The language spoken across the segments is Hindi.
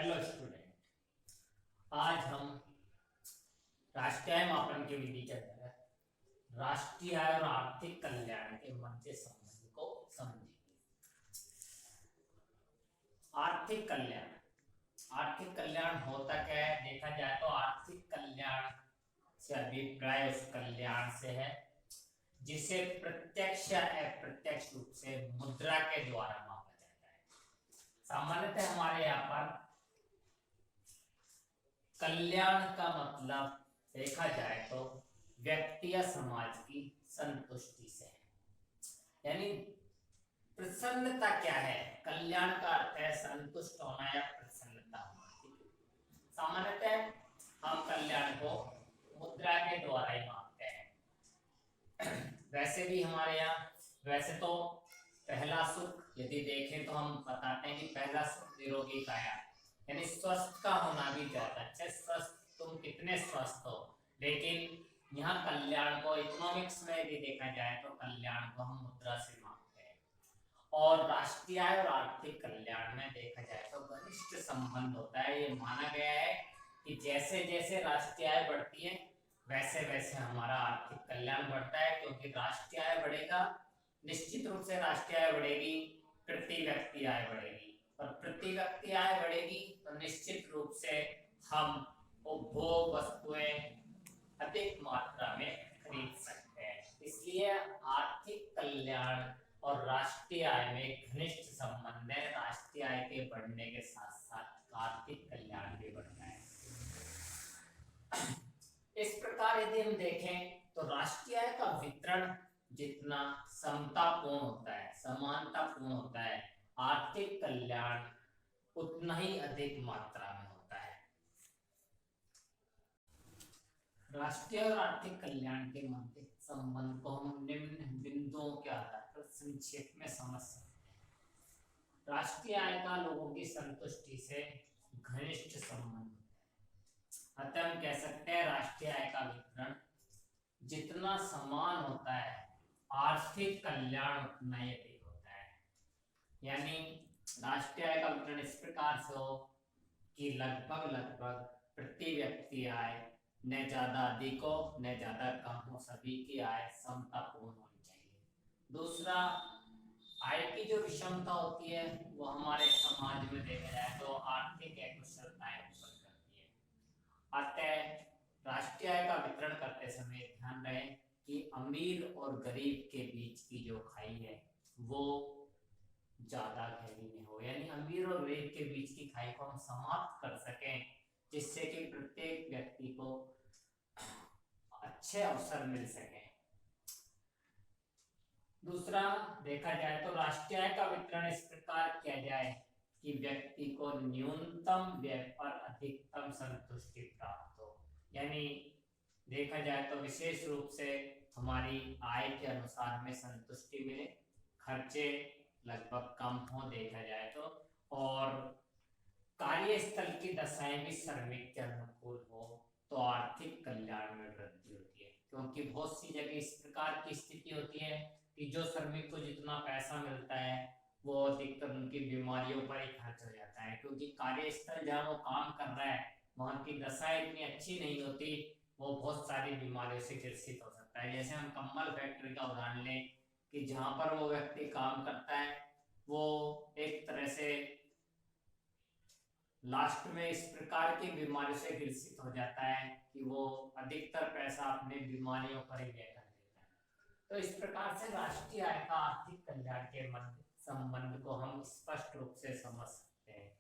हेलो स्टूडेंट, आज हम राष्ट्रीय आय मापन की विधि के तहत राष्ट्रीय आय और आर्थिक कल्याण के मध्य संबंध को समझेंगे। आर्थिक कल्याण होता क्या है? देखा जाए तो आर्थिक कल्याण से अभिप्राय उस कल्याण से है जिसे प्रत्यक्ष या अप्रत्यक्ष रूप से मुद्रा के द्वारा मापा जाता है। सामान्यतः हमारे यहाँ पर कल्याण का मतलब देखा जाए तो व्यक्ति या समाज की संतुष्टि से है। यानी प्रसन्नता क्या है? कल्याण का अर्थ है संतुष्ट होना या प्रसन्नता होना। सामान्यतः हम कल्याण को मुद्रा के द्वारा ही मापते हैं। वैसे भी हमारे यहाँ वैसे तो पहला सुख यदि देखें तो हम बताते हैं कि पहला सुख निरोगी काया, यानी स्वस्थ का होना भी ज्यादा अच्छा। स्वस्थ, तुम कितने स्वस्थ हो। लेकिन यहाँ कल्याण को इकोनॉमिक्स में भी देखा जाए तो कल्याण को हम मुद्रा से मापते हैं। और राष्ट्रीय आय और आर्थिक कल्याण में देखा जाए तो घनिष्ठ संबंध होता है। ये माना गया है कि जैसे जैसे राष्ट्रीय आय बढ़ती है वैसे वैसे हमारा आर्थिक कल्याण बढ़ता है, क्योंकि राष्ट्रीय आय बढ़ेगा, निश्चित रूप से राष्ट्रीय आय बढ़ेगी, प्रति व्यक्ति आय बढ़ेगी, और प्रति व्यक्ति आय बढ़ेगी तो निश्चित रूप से हम उपभोग वस्तुएं अधिक मात्रा में खरीद सकते हैं। इसलिए आर्थिक कल्याण और राष्ट्रीय आय में घनिष्ठ संबंध है। राष्ट्रीय आय के बढ़ने के साथ साथ आर्थिक कल्याण भी बढ़ता है। इस प्रकार यदि हम देखें तो राष्ट्रीय आय का वितरण जितना समतापूर्ण होता है, समानतापूर्ण होता है, आर्थिक कल्याण उतना ही अधिक मात्रा में होता है। राष्ट्रीय और आर्थिक कल्याण के मध्य संबंध को हम निम्न बिंदुओं के आधार पर संक्षेप में समझ सकते हैं। राष्ट्रीय आय का लोगों की संतुष्टि से घनिष्ठ संबंध है। अतः हम कह सकते हैं राष्ट्रीय आय का वितरण जितना समान होता है, आर्थिक कल्याण उतना ही अधिक होता है। यानी राष्ट्रीय आय का वितरण इस प्रकार से हो कि लगभग प्रति व्यक्ति आय न ज्यादा अधिक हो न ज्यादा कम हो, सभी की आय समतापूर्ण होनी चाहिए। दूसरा, आय की जो विषमता होती है वो हमारे समाज में देखा जाए तो आर्थिक अकुशलताएं उत्पन्न करती है। अतः राष्ट्रीय आय का वितरण करते समय ध्यान रहे कि अमीर और गरीब के बीच की जो खाई है वो ज्यादा गहरी नहीं हो। यानी अमीर और गरीब के बीच की खाई को हम समाप्त कर सकें, जिससे कि प्रत्येक व्यक्ति को अच्छे अवसर मिल सके। दूसरा, देखा जाए तो राष्ट्रीय आय का वितरण इस प्रकार किया जाए कि व्यक्ति को न्यूनतम व्यय पर अधिकतम संतुष्टि प्राप्त हो। यानी देखा जाए तो विशेष रूप से हमारी आय के अनुसार हमें संतुष्टि मिले, खर्चे लगभग कम हो देखा जाए तो, और कार्यस्थल की दशाएं भी श्रमिक के अनुकूल हो तो आर्थिक कल्याण में वृद्धि होती है। क्योंकि बहुत सी जगह इस प्रकार की स्थिति होती है कि जो श्रमिक को जितना पैसा मिलता है वो अधिकतर उनकी बीमारियों पर ही खर्च हो जाता है, क्योंकि कार्यस्थल जहाँ वो काम कर रहा है वहाँ की दशाएं इतनी अच्छी नहीं होती, वो बहुत सारी बीमारियों से ग्रसित हो सकता है। जैसे हम कंबल फैक्ट्री का उदाहरण लें कि जहाँ पर वो व्यक्ति काम करता है वो एक तरह से लास्ट में इस प्रकार की बीमारी से ग्रसित हो जाता है कि वो अधिकतर पैसा अपने बीमारियों पर ही व्यय कर देता है। तो इस प्रकार से राष्ट्रीय आय का आर्थिक कल्याण के मध्य संबंध को हम स्पष्ट रूप से समझ सकते हैं।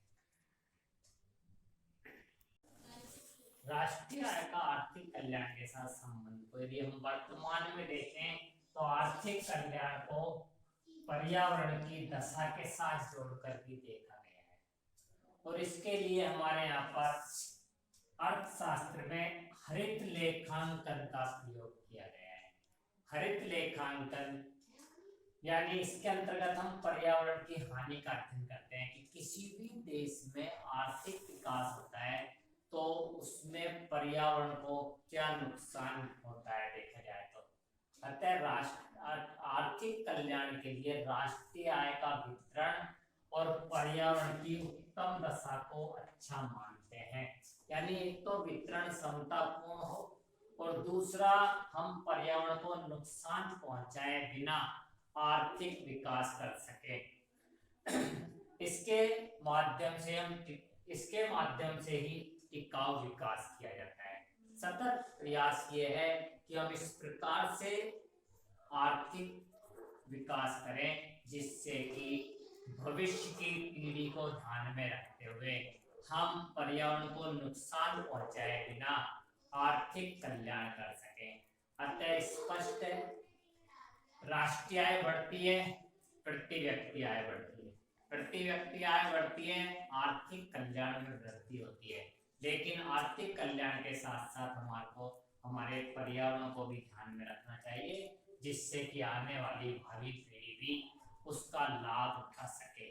राष्ट्रीय आय का आर्थिक कल्याण के साथ संबंध को यदि हम वर्तमान में देखें तो आर्थिक कल्याण को पर्यावरण की दशा के साथ जोड़कर भी देखा गया है, और इसके लिए हमारे यहाँ पर अर्थशास्त्र में हरित लेखांकन का प्रयोग किया गया है। हरित लेखांकन यानी इसके अंतर्गत हम पर्यावरण की हानि का अध्ययन करते हैं कि किसी भी देश में आर्थिक विकास होता है तो उसमें पर्यावरण को क्या नुकसान होता है देखा जाए तो। अतः आर्थिक कल्याण के लिए राष्ट्रीय आय का वितरण और पर्यावरण की उत्तम दशा को अच्छा मानते हैं। यानी एक तो वितरण समतापूर्ण हो और दूसरा हम पर्यावरण को नुकसान पहुंचाए बिना आर्थिक विकास कर सके। इसके माध्यम से ही टिकाऊ विकास किया जाता है। सतत प्रयास ये है कि हम इस प्रकार से आर्थिक विकास करें जिससे कि भविष्य की पीढ़ी को ध्यान में रखते हुए हम पर्यावरण को नुकसान पहुंचाए बिना आर्थिक कल्याण कर सकें। अतः स्पष्ट है, राष्ट्रीय आय बढ़ती है, प्रति व्यक्ति आय बढ़ती है। प्रति व्यक्ति आय बढ़ती है, आर्थिक कल्याण में वृद्धि होती है। लेकिन आर्थिक कल्याण के साथ साथ हमारे पर्यावरण को भी ध्यान में रखना चाहिए, जिससे कि आने वाली भावी पीढ़ी भी उसका लाभ उठा सके।